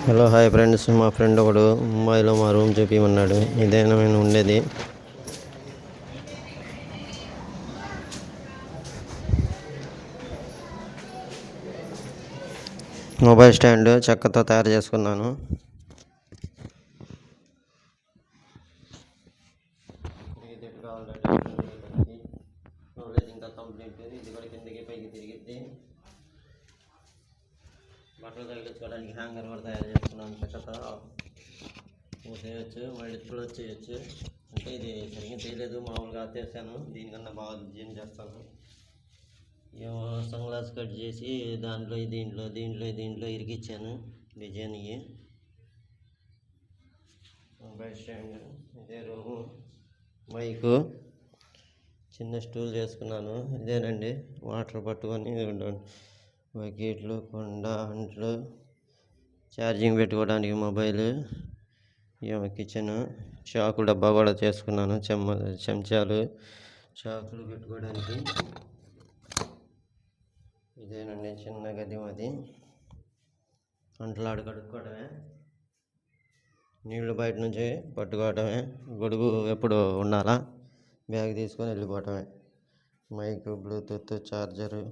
Hello hi friends, మా friend ఒకడు ముంబైలో మా రూమ్ చూపించమన్నాడు. ఇదేనా నేను ఉండేది. మొబైల్ స్టాండ్ చెక్కతో తయారు చేసుకున్నాను. ఇంకా కంప్లీట్. ఇది కూడా కిందకి పైకి తిరిగిద్ది. బట్టలు తగిలించుకోవడానికి హ్యాంగర్ కూడా తయారు చేసుకున్నాను. చెక్కతో మూసేయచ్చు, మళ్ళీ క్లోజ్ చేయొచ్చు. అంటే ఇది సరిగ్గా చేయలేదు, మామూలుగా చేశాను. దీనికన్నా బాగా డిజైన్ చేస్తాను. ఏమో సన్ గ్లాస్ కట్ చేసి దీంట్లో ఇరికిచ్చాను డిజైన్. మొబైల్ స్టాండ్, ఇదే రూము, మైకు, చిన్న స్టూల్ చేసుకున్నాను. ఇదేనండి, వాటర్ పట్టుకొని బకెట్లు, కొండ, అంట్లు, ఛార్జింగ్ పెట్టుకోవడానికి మొబైల్, ఏమో కిచెన్, చాకు డబ్బా కూడా చేసుకున్నాను. చెంచాలు, చాకులు పెట్టుకోవడానికి. ఇదేనండి చిన్న గది మాది. అంటలాడు కడుక్కోవడమే, నీళ్లు బయట నుంచి పట్టుకోవడమే, గొడుగు ఎప్పుడు ఉండాలా, బ్యాగ్ తీసుకొని వెళ్ళిపోవటమే. Mic, Bluetooth, charger,